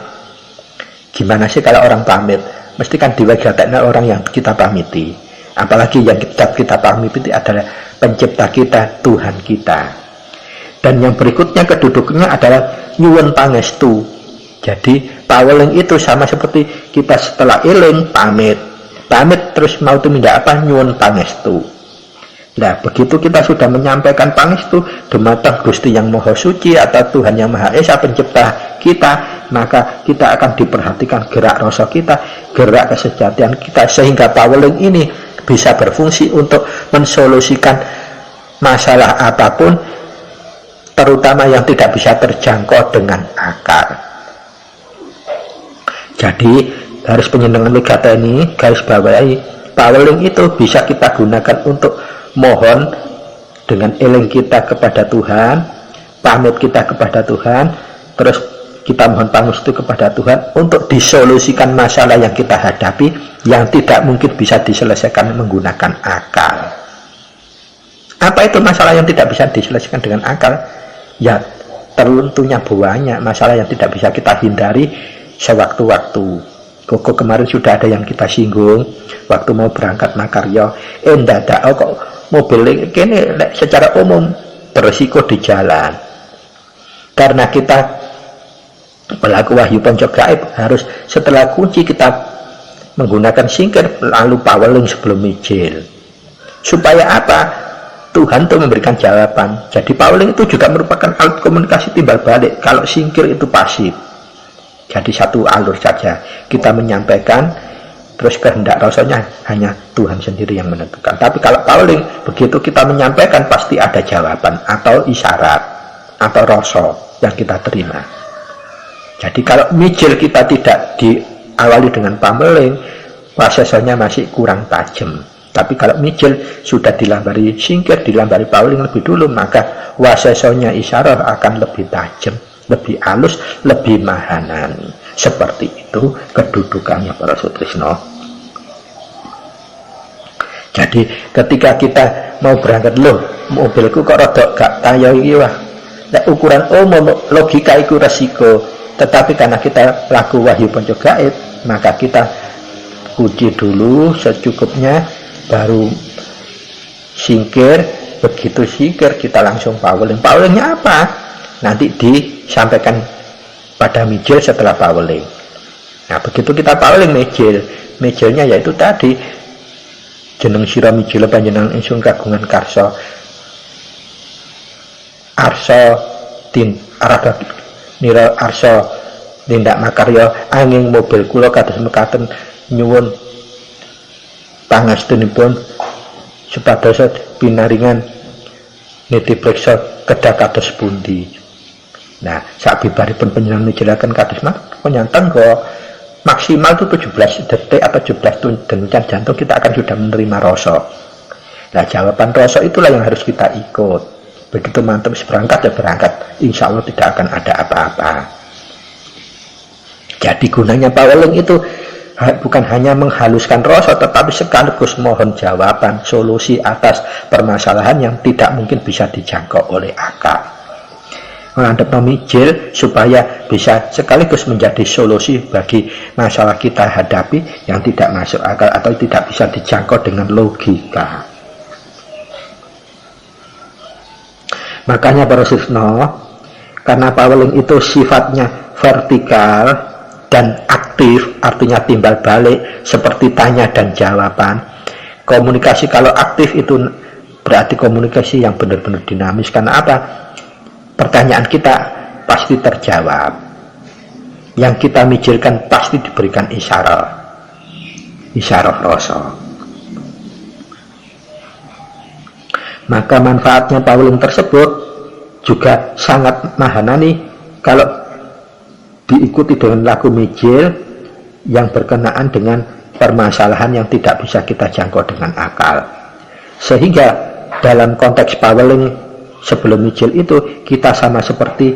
Gimana sih kalau orang pamit? Mesti kan diwajibkan orang yang kita pamiti. Apalagi yang kita pamiti adalah pencipta kita, Tuhan kita. Dan yang berikutnya kedudukannya adalah nyuwun pangestu. Jadi paweling itu sama seperti kita setelah eling pamit. Pamit terus mau tumindak apa? Nyuwun pangestu. Nah, begitu kita sudah menyampaikan pangestu dumateng Gusti yang Maha Suci atau Tuhan yang Maha Esa pencipta kita, maka kita akan diperhatikan gerak rasa kita, gerak kesejatian kita, sehingga paweling ini bisa berfungsi untuk mensolusikan masalah apapun, terutama yang tidak bisa terjangkau dengan akal. Jadi harus penyenangan legata ini garis bawahi, paweling itu bisa kita gunakan untuk mohon dengan eling kita kepada Tuhan, pamit kita kepada Tuhan, terus kita mohon pangestu kepada Tuhan untuk disolusikan masalah yang kita hadapi yang tidak mungkin bisa diselesaikan menggunakan akal. Apa itu masalah yang tidak bisa diselesaikan dengan akal? Ya, tentunya banyak masalah yang tidak bisa kita hindari sewaktu-waktu. Kok kemarin sudah ada yang kita singgung waktu mau berangkat makarya, ndadak kok mobil ini secara umum berisiko di jalan. Karena kita pelaku wahyu panca gaib harus setelah kunci kita menggunakan singkir lalu paweling sebelum mijil. Supaya apa? Tuhan itu memberikan jawaban. Jadi paweling itu juga merupakan alat komunikasi timbal balik. Kalau singkir itu pasif. Jadi satu alur saja. Kita menyampaikan Terus kehendak rasanya hanya Tuhan sendiri yang menentukan. Tapi kalau Pauling, begitu kita menyampaikan pasti ada jawaban atau isyarat atau rasa yang kita terima. Jadi kalau mijil kita tidak diawali dengan pameling, wasesanya masih kurang tajam. Tapi kalau mijil sudah dilambari singkir, dilambari Pauling lebih dulu, maka wasesanya isyarat akan lebih tajam, lebih halus, lebih mahanan. Seperti itu kedudukannya para sutrisno. Jadi ketika kita mau berangkat, loh mobilku kok rodok gak tayo iki wah. Nah, ukuran logika itu resiko. Tetapi karena kita laku wahyu panca gaib, maka kita uji dulu secukupnya, baru singkir. Begitu singkir kita langsung paweling. Pawelingnya apa? Nanti disampaikan pada mijil setelah paweling. Nah begitu kita paweling mijilnya yaitu tadi jeneng sira mijil panjenengan ingsun kagungan karsa arsa arada nira arsa tindak makarya angin mobil kula kados mekaten nyuwun pangastunipun supados pinaringan nitipreksa kedah kados pundi. Nah, saat bibaripun penjenengan mijilaken kados penyantan kok maksimal itu 17 detik atau 17 denyut jantung kita akan sudah menerima rasa. Nah, jawaban rasa itulah yang harus kita ikut. Begitu mantap berangkat ya berangkat, insya Allah tidak akan ada apa-apa. Jadi gunanya paweling itu bukan hanya menghaluskan rasa, tetapi sekaligus mohon jawaban, solusi atas permasalahan yang tidak mungkin bisa dijangkau oleh akal. Menghadap mijil supaya bisa sekaligus menjadi solusi bagi masalah kita hadapi yang tidak masuk akal atau tidak bisa dijangkau dengan logika. Makanya para sisno, karena paweling itu sifatnya vertikal dan aktif, artinya timbal balik seperti tanya dan jawaban. Komunikasi kalau aktif itu berarti komunikasi yang benar-benar dinamis. Karena apa? Pertanyaan kita pasti terjawab. Yang kita mijilkan pasti diberikan isyarat rasa. Maka manfaatnya paweling tersebut juga sangat mahanani kalau diikuti dengan laku mijil yang berkenaan dengan permasalahan yang tidak bisa kita jangkau dengan akal. Sehingga dalam konteks paweling sebelum mijil itu kita sama seperti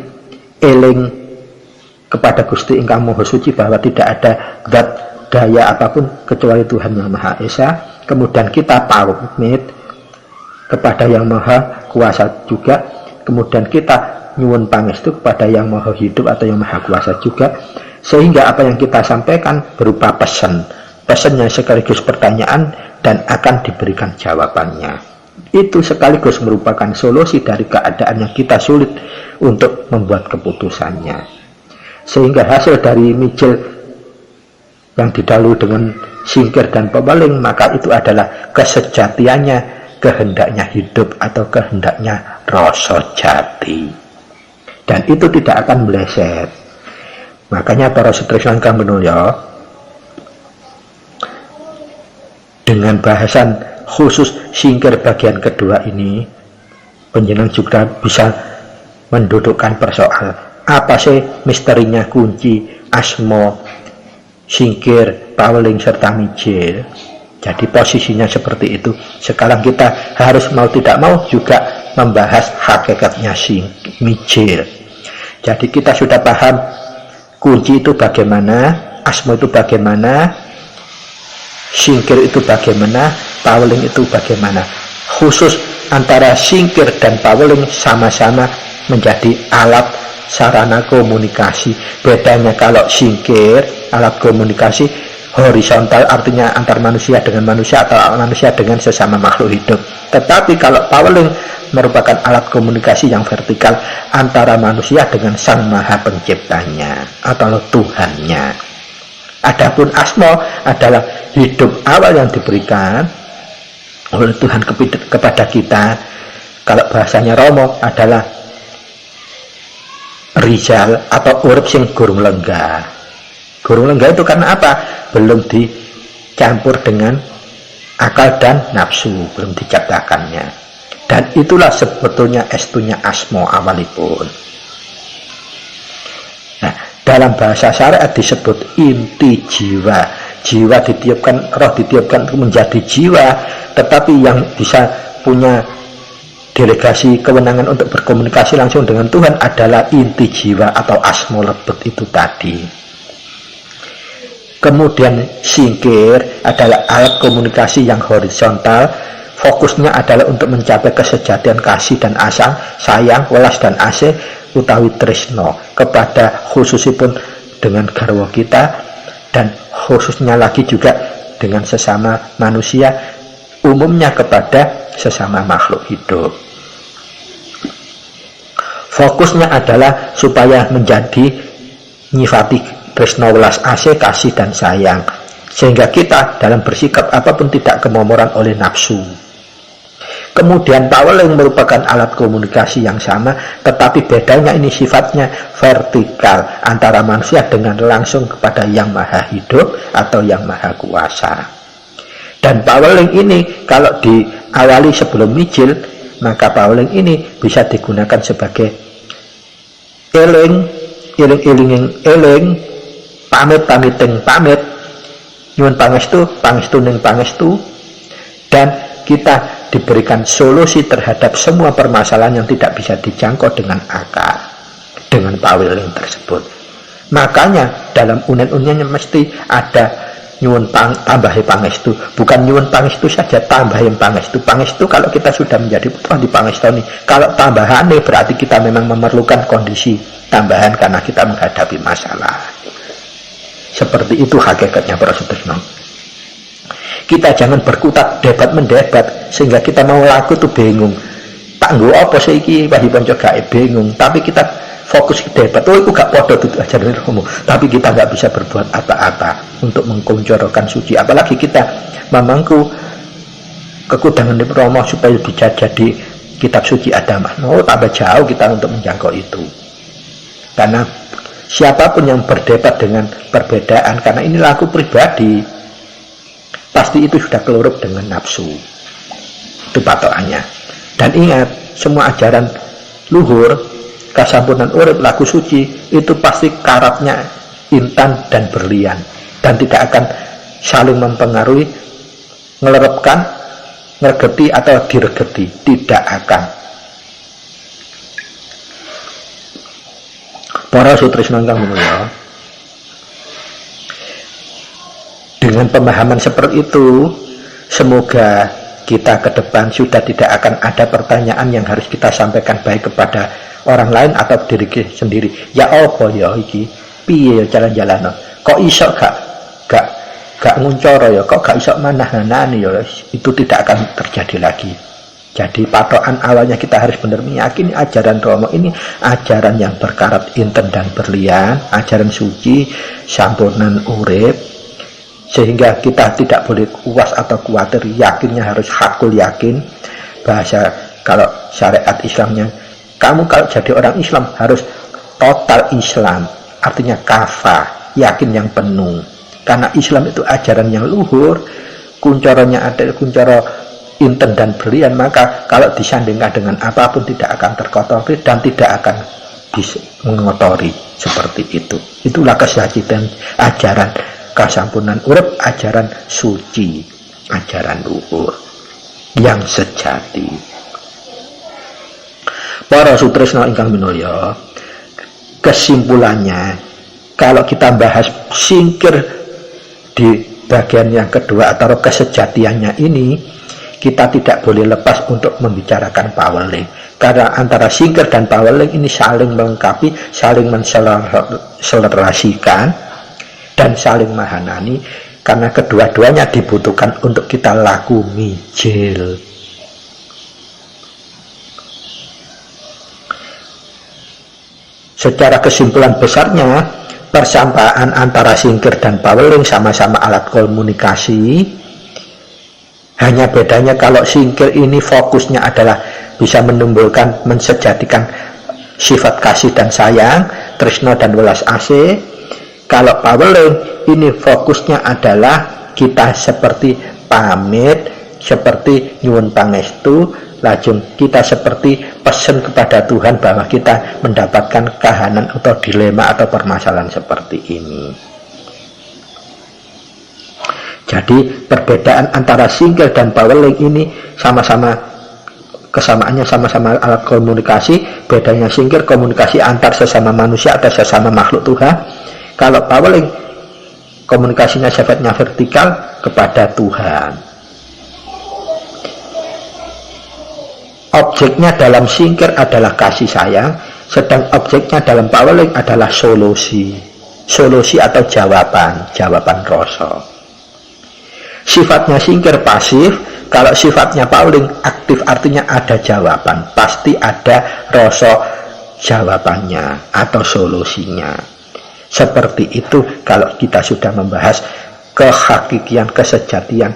eling kepada Gusti Ingkang Maha Suci bahwa tidak ada zat daya apapun kecuali Tuhan Yang Maha Esa. Kemudian kita pamit kepada Yang Maha Kuasa juga. Kemudian kita nyuwun pangestu kepada Yang Maha Hidup atau Yang Maha Kuasa juga. Sehingga apa yang kita sampaikan berupa pesan. Pesannya sekaligus pertanyaan dan akan diberikan jawabannya. Itu sekaligus merupakan solusi dari keadaan yang kita sulit untuk membuat keputusannya. Sehingga hasil dari mijil yang didahului dengan singkir dan paweling, maka itu adalah kesejatiannya, kehendaknya hidup atau kehendaknya rasa jati. Dan itu tidak akan meleset. Makanya para sutrisno ingkang minulya, dengan bahasan khusus singkir bagian kedua ini, panjenengan juga bisa mendudukkan persoalan apa sih misterinya kunci asma singkir, paweling serta mijil. Jadi posisinya seperti itu. Sekarang kita harus mau tidak mau juga membahas hakikatnya mijil. Jadi kita sudah paham kunci itu bagaimana, asma itu bagaimana, singkir itu bagaimana, paweling itu bagaimana. Khusus antara singkir dan paweling sama-sama menjadi alat sarana komunikasi. Bedanya kalau singkir alat komunikasi horizontal, artinya antar manusia dengan manusia atau manusia dengan sesama makhluk hidup. Tetapi kalau paweling merupakan alat komunikasi yang vertikal antara manusia dengan Sang Maha Penciptanya atau Tuhannya. Adapun asma adalah hidup awal yang diberikan oleh Tuhan kepada kita. Kalau bahasanya Romo adalah rizal atau urip sing gurung lenggah. Gurung lenggah itu karena apa? Belum campur dengan akal dan nafsu, belum diciptakannya. Dan itulah sebetulnya estunya asmo awalipun. Nah, dalam bahasa syariat disebut inti jiwa. Jiwa ditiupkan, roh ditiupkan menjadi jiwa, tetapi yang bisa punya delegasi kewenangan untuk berkomunikasi langsung dengan Tuhan adalah inti jiwa atau asmo lebet itu tadi. Kemudian singkir adalah alat komunikasi yang horizontal, fokusnya adalah untuk mencapai kesejatian kasih dan asang, sayang, welas dan asih utawi tresno kepada khususipun dengan garwa kita, dan khususnya lagi juga dengan sesama manusia, umumnya kepada sesama makhluk hidup. Fokusnya adalah supaya menjadi nyifati tresno, welas asih, kasih dan sayang, sehingga kita dalam bersikap apapun tidak kemomoran oleh nafsu. Kemudian paweling merupakan alat komunikasi yang sama, tetapi bedanya ini sifatnya vertikal antara manusia dengan langsung kepada yang maha hidup atau yang maha kuasa. Dan paweling ini kalau diawali sebelum mijil, maka paweling ini bisa digunakan sebagai eling pamit nyuwun pangestu ning pangestu, dan kita diberikan solusi terhadap semua permasalahan yang tidak bisa dijangkau dengan akal, dengan paweling tersebut. Makanya dalam unen-unennya mesti ada nyuwun tambahi pangestu, bukan nyuwun pangestu saja, tambahin pangestu. Pangestu kalau kita sudah menjadi putra di pangestoni, kalau tambahane berarti kita memang memerlukan kondisi tambahan karena kita menghadapi masalah. Seperti itu hakikatnya para sutresno. Kita jangan berkutat debat mendebat sehingga kita mau laku tuh bingung. Tak nggo apa sih iki Wahyu Panca gaib bingung, tapi kita fokus ke debat. Oh itu gak podo itu ajaran Romo, tapi kita gak bisa berbuat apa-apa untuk mengkuncorokan suci. Apalagi kita memangku kekudangan di Romo supaya bisa jadi kitab suci Adamah. Oh tambah jauh kita untuk menjangkau itu. Karena siapapun yang berdebat dengan perbedaan, karena ini laku pribadi, pasti itu sudah kelurup dengan nafsu. Itu patokannya. Dan ingat, semua ajaran luhur, kasampurnan urip, laku suci, itu pasti karatnya intan dan berlian, dan tidak akan saling mempengaruhi, ngelerepkan, ngergeti atau diregeti. Tidak akan. Para sutresna ingkang mulya, dengan pemahaman seperti itu, semoga kita ke depan sudah tidak akan ada pertanyaan yang harus kita sampaikan baik kepada orang lain atau diri sendiri. Ya apa ya iki? Piye ya jalan-jalan? Kok iso gak nguncoro ya? Kok gak iso manah-manani ya? Itu tidak akan terjadi lagi. Jadi patokan awalnya kita harus benar meyakini ajaran Romo ini ajaran yang berkarat inten dan berlian, ajaran suci, sampurnan urip, sehingga kita tidak boleh kuas atau khawatir, yakinnya harus hakul yakin. Bahasa kalau syariat Islamnya, kamu kalau jadi orang Islam harus total Islam, artinya kafah, yakin yang penuh. Karena Islam itu ajaran yang luhur, kuncoronya ada kuncoro inten dan berlian, maka kalau disandingkan dengan apapun tidak akan terkotori dan tidak akan mengotori seperti itu. Itulah kesajidan ajaran kasampurnan urip, ajaran suci, ajaran luhur yang sejati. Para sutresna ingkang minulya, kesimpulannya kalau kita bahas singkir di bagian yang kedua atau kesejatiannya ini, kita tidak boleh lepas untuk membicarakan paweling, karena antara singkir dan paweling ini saling melengkapi, saling menselerasikan dan saling mahanani, karena kedua-duanya dibutuhkan untuk kita laku mijil. Secara kesimpulan besarnya, persamaan antara singkir dan paweling sama-sama alat komunikasi. Hanya bedanya kalau singkir ini fokusnya adalah bisa menimbulkan, mensejatikan sifat kasih dan sayang, tresno dan welas asih. Kalau paweling ini fokusnya adalah kita seperti pamit, seperti nyuwun pangestu, lajeng kita seperti pesan kepada Tuhan bahwa kita mendapatkan kahanan atau dilema atau permasalahan seperti ini. Jadi perbedaan antara singkir dan paweling ini sama-sama kesamaannya sama-sama alat komunikasi. Bedanya singkir komunikasi antar sesama manusia atau sesama makhluk Tuhan. Kalau paweling komunikasinya sifatnya vertikal kepada Tuhan. Objeknya dalam singkir adalah kasih sayang, sedang objeknya dalam paweling adalah solusi atau jawaban rasa. Sifatnya singkir pasif, kalau sifatnya paweling aktif, artinya ada jawaban, pasti ada rasa jawabannya atau solusinya. Seperti itu kalau kita sudah membahas kehakikian, kesejatian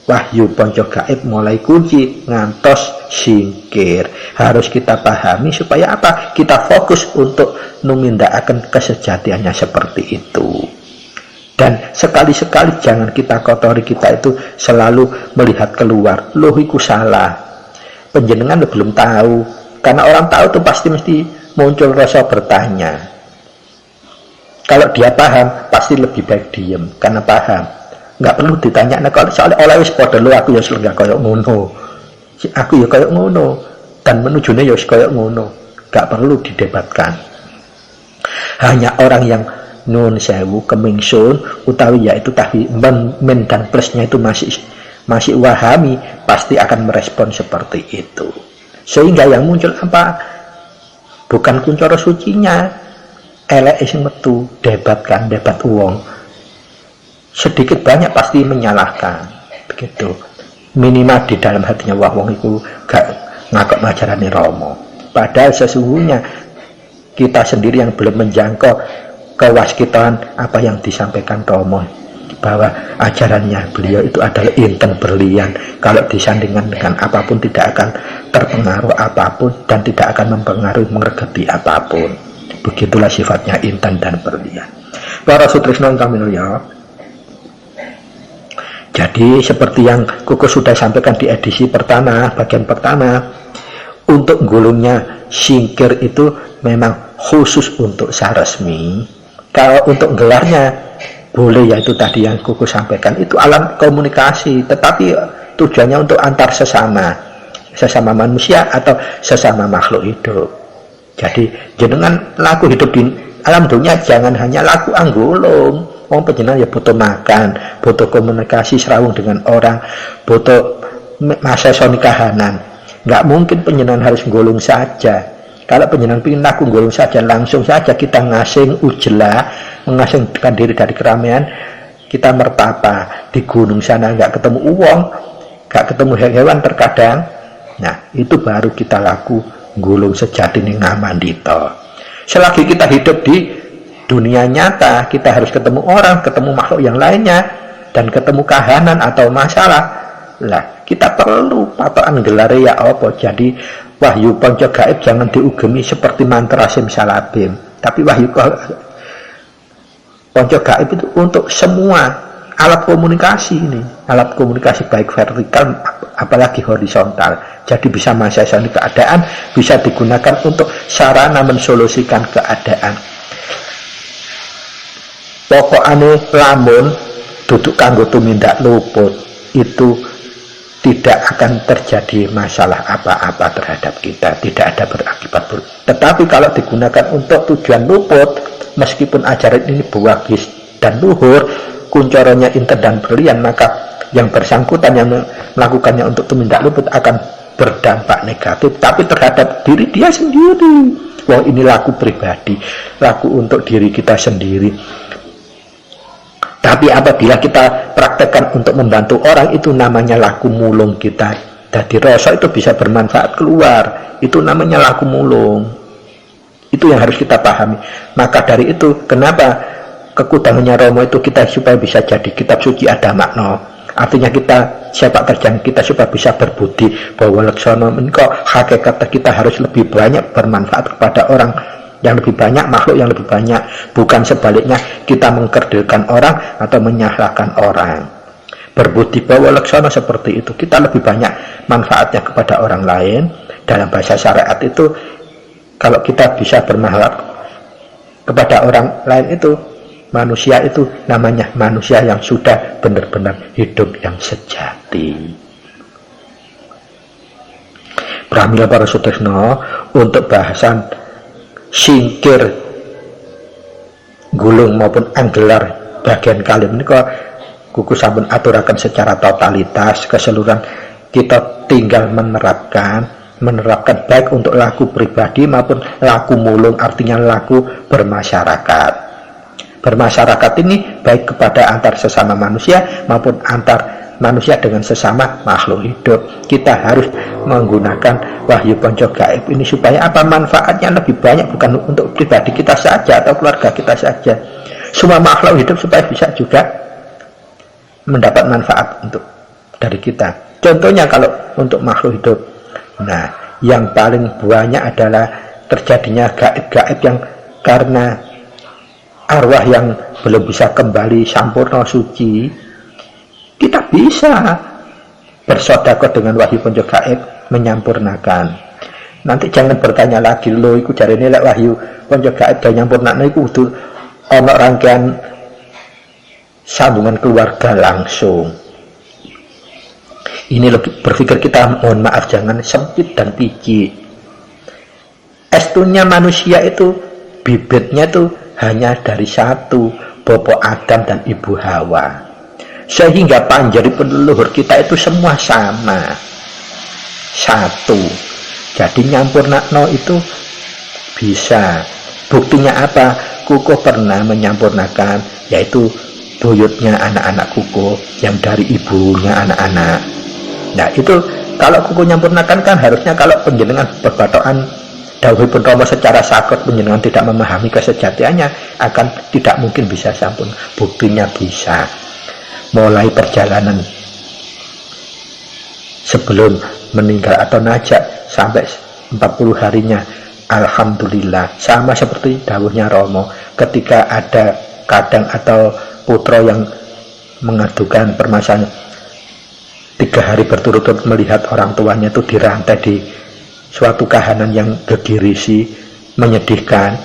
wahyu ponco gaib mulai kunci ngantos singkir. Harus kita pahami supaya apa? Kita fokus untuk numindakaken kesejatiannya seperti itu. Dan sekali-sekali jangan kita kotori kita itu selalu melihat keluar. Loh, iku salah. Penjenengan belum tahu. Karena orang tahu itu pasti mesti muncul rasa bertanya. Kalau dia paham, pasti lebih baik diem karena paham. Nggak perlu ditanya. Nah, kalau soalnya oleh wis padha lho aku ya nggak koyo ngono. Aku ya koyo ngono dan menujune ya koyo ngono. Nggak perlu didebatkan. Hanya orang yang nun sewu kemingsun utawi yaitu tadi men dan plusnya itu masih wahami, pasti akan merespon seperti itu. Sehingga yang muncul apa? Bukan kuncoro sucinya, elek sing metu, debat uang. Sedikit banyak pasti menyalahkan, begitu. Minimal di dalam hatinya wong itu gak ngakak ngajarane Romo. Padahal sesungguhnya kita sendiri yang belum menjangkau kewaskitan apa yang disampaikan Romo, bahwa ajarannya beliau itu adalah inten berlian. Kalau disandingkan dengan apapun tidak akan terpengaruh apapun dan tidak akan mempengaruhi mengregeti apapun. Begitulah sifatnya inten dan berlian. Para sutrisno ingkang minulya, jadi seperti yang Kuku sudah sampaikan di edisi pertama, bagian pertama, untuk gulungnya singkir itu memang khusus untuk saresmi. Kalau untuk gelarnya boleh, yaitu tadi yang Kuku sampaikan, itu alat komunikasi, tetapi tujuannya untuk antar sesama manusia atau sesama makhluk hidup. Jadi jenengan laku hidup di alam dunia jangan hanya laku anggulung. Wong panjenengan ya butuh makan, butuh komunikasi serawung dengan orang, butuh masa kahanan. Nggak mungkin panjenengan harus nggulung saja. Kalau penjenengan ingin laku golong saja, langsung saja kita ngasing ujela, mengasingkan diri dari keramaian, kita mertapa di gunung sana, nggak ketemu uang, nggak ketemu hewan terkadang. Nah, itu baru kita laku gulung sejati ning ngamandita. Selagi kita hidup di dunia nyata, kita harus ketemu orang, ketemu makhluk yang lainnya, dan ketemu kahanan atau masalah. Lah, kita perlu patokan gelare ya apa. Jadi wahyu ponco gaib jangan diugemi seperti mantra simsalabim, tapi wahyu ponco gaib itu untuk semua alat komunikasi ini, alat komunikasi baik vertikal apalagi horizontal. Jadi bisa mensiasati keadaan, bisa digunakan untuk sarana mensolusikan keadaan. Pokokane lamun duduk kanggo tumindak luput itu tidak akan terjadi masalah apa-apa terhadap kita, tidak ada berakibat buruk. Tetapi kalau digunakan untuk tujuan luput, meskipun ajaran ini buwagis dan luhur, kuncoronya inten dan berlian, maka yang bersangkutan yang melakukannya untuk tumindak luput akan berdampak negatif, tapi terhadap diri dia sendiri. Wah, ini laku pribadi, laku untuk diri kita sendiri. Tapi apabila kita praktekkan untuk membantu orang, itu namanya laku mulung kita. Jadi rasa itu bisa bermanfaat keluar, itu namanya laku mulung. Itu yang harus kita pahami. Maka dari itu, kenapa kekudangannya Romo itu kita supaya bisa jadi kitab suci ada makna. Artinya kita sepak terjang kita supaya bisa berbudi bahwa leksono menika hakikat kita harus lebih banyak bermanfaat kepada orang yang lebih banyak, makhluk yang lebih banyak, bukan sebaliknya kita mengkerdilkan orang atau menyalahkan orang. berbudi bawa laksana seperti itu, kita lebih banyak manfaatnya kepada orang lain. Dalam bahasa syariat itu, kalau kita bisa bermanfaat kepada orang lain itu, manusia itu namanya manusia yang sudah benar-benar hidup yang sejati. Pramila para sutresna, untuk bahasan singkir gulung maupun anggelar bagian kali ini kok kuku sampun aturakan secara totalitas keseluruhan. Kita tinggal menerapkan baik untuk laku pribadi maupun laku mulung, artinya laku bermasyarakat. Bermasyarakat ini baik kepada antar sesama manusia maupun antar manusia dengan sesama makhluk hidup. Kita harus menggunakan wahyu ponco gaib ini supaya apa? Manfaatnya lebih banyak, bukan untuk pribadi kita saja atau keluarga kita saja. Semua makhluk hidup supaya bisa juga mendapat manfaat untuk dari kita. Contohnya kalau untuk makhluk hidup, nah yang paling banyak adalah terjadinya gaib-gaib yang karena arwah yang belum bisa kembali sampurna suci, kita bisa bersedekah dengan wahyu ponco gaib menyampurnakan. Nanti jangan bertanya lagi, lo iku jarene lek wahyu ponco gaib dan nyampurnakno iku kudu ana rangkaian sambungan keluarga langsung. Ini lebih berpikir kita, mohon maaf, jangan sempit dan picik. Estunya manusia itu bibitnya itu hanya dari satu, Bapak Adam dan Ibu Hawa, sehingga panjari leluhur kita itu semua sama, satu. Jadi nyampurnakno itu bisa. Buktinya apa? Kuko pernah menyampurnakan, yaitu buyutnya anak-anak kuko yang dari ibunya anak-anak. Nah itu kalau kuku nyampurnakan kan harusnya kalau penjenengan berbatokan dawuhipun Rama secara sakot, penjenengan tidak memahami kesejatiannya, akan tidak mungkin bisa sampun. Buktinya bisa. Mulai perjalanan sebelum meninggal atau najak sampai 40 harinya, alhamdulillah, sama seperti dawuhnya Romo. Ketika ada kadang atau putra yang mengadukan permasalahan 3 hari berturut-turut melihat orang tuanya itu dirantai di suatu kahanan yang gegirisi, menyedihkan,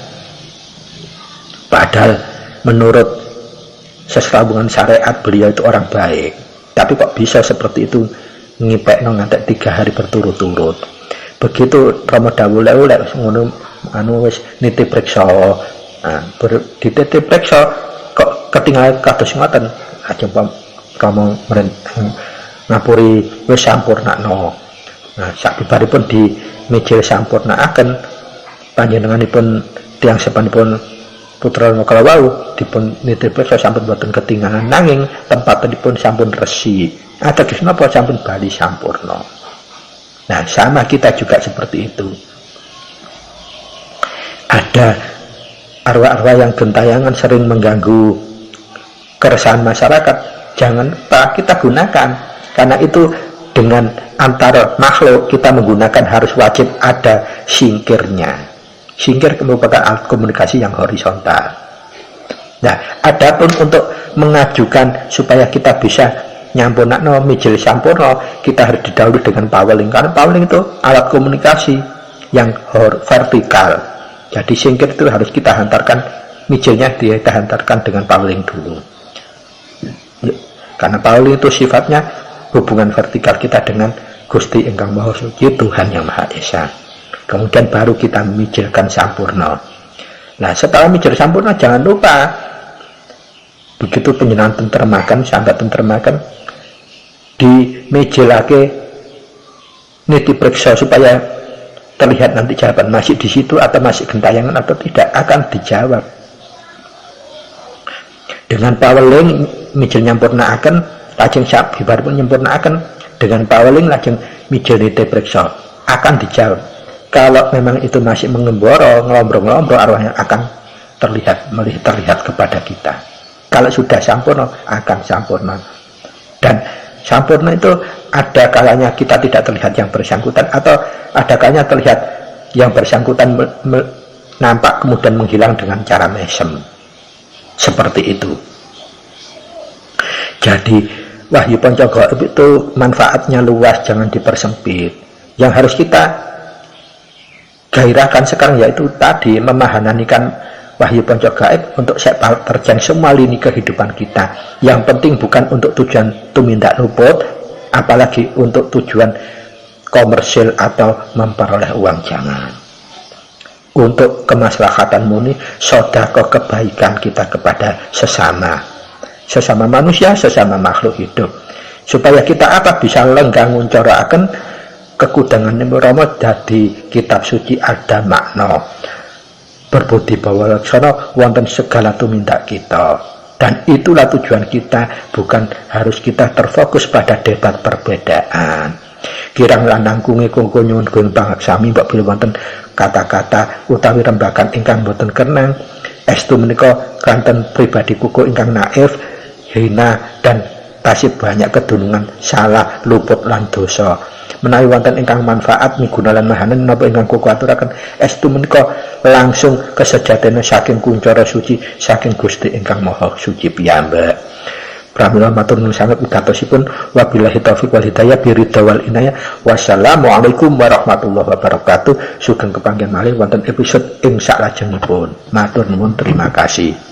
padahal menurut seselambungan syariat beliau itu orang baik, tapi kok bisa seperti itu, ngipekno ngantek 3 hari berturut-turut. Begitu Rama dawuh lek ngono anu wis nitip priksa, dititip priksa kok ketinggalan kados ngoten, ajeng Rama ngapuri wis sampurnakno. Nah sabibaripun di mijil sampurnakaken, panjenenganipun tiyang sepanipun putra kala wau dipun nitip priksa sampun boten ketinggalan, nanging tempatipun sampun resi, ateges napa sampun bali sampurna. Nah sama kita juga seperti itu. Ada arwah-arwah yang gentayangan sering mengganggu keresahan masyarakat, jangan lupa kita gunakan, karena itu dengan antara makhluk kita menggunakan harus wajib ada singkirnya. Singkir merupakan alat komunikasi yang horizontal. Nah, adapun untuk mengajukan supaya kita bisa nyampurnakno mijil sampurna, kita harus didahului dengan paweling, karena paweling itu alat komunikasi yang vertikal. Jadi singkir itu harus kita hantarkan, mijilnya kita hantarkan dengan paweling dulu. Karena paweling itu sifatnya hubungan vertikal kita dengan Gusti Ingkang Maha Suci, Tuhan yang Maha Esa. Kemudian baru kita mijilkan sampurna. Nah setelah mijil sampurna, jangan lupa begitu penjenengan tentremaken, sampai tentremaken, di mijilake niti priksa supaya terlihat nanti jawaban masih di situ atau masih gentayangan atau tidak, akan dijawab dengan paweling. Mijil nyampurnakaken, lajeng sabibaripun nyampurnakaken dengan paweling, lajeng mijil niti priksa, akan dijawab. Kalau memang itu masih mengemboro, ngelombro-ngelombro, arwahnya akan terlihat kepada kita. Kalau sudah sampurna, akan sampurna. Dan sampurna itu ada kalanya kita tidak terlihat yang bersangkutan, atau ada kalanya terlihat yang bersangkutan nampak kemudian menghilang dengan cara mesem. Seperti itu. Jadi wahyu panca gaib itu manfaatnya luas, jangan dipersempit. Yang harus kita gairahkan sekarang yaitu tadi memahanikan wahyu panca gaib untuk sepak terjang semua lini kehidupan kita. Yang penting bukan untuk tujuan tumindak luput, apalagi untuk tujuan komersil atau memperoleh uang, jangan. Untuk kemaslahatan murni, sedekah kebaikan kita kepada sesama manusia, sesama makhluk hidup, supaya kita bisa lenggang nguncaraken kekudangan Rama dadi kitab suci ada makna berbudi bawa laksana wonten segala tumindak kita. Dan itulah tujuan kita, bukan harus kita terfokus pada debat perbedaan. Kirang lanang kungi kongko nyuwun gung pangaksami mbak bila wonten kata-kata utawi rembakan ingkang boten kenang, estu menika kanten pribadi kuku ingkang naif, hina dan tasih banyak kedunungan, salah, luput lan dosa. Menawi wonten ingkang manfaat miguna lan mahanen napa ingkang kuku aturaken estu menika langsung kesejatene saking kuncara suci saking Gusti ingkang Maha Suci piyambak. Pramila matur nuwun sanget wigatosipun, wabillahi taufiq wal hidayah biridha wal inayah. Wassalamualaikum warahmatullahi wabarakatuh. Sugeng kepanggen malih wonten episode ing salajengipun. Matur nuwun, terima kasih.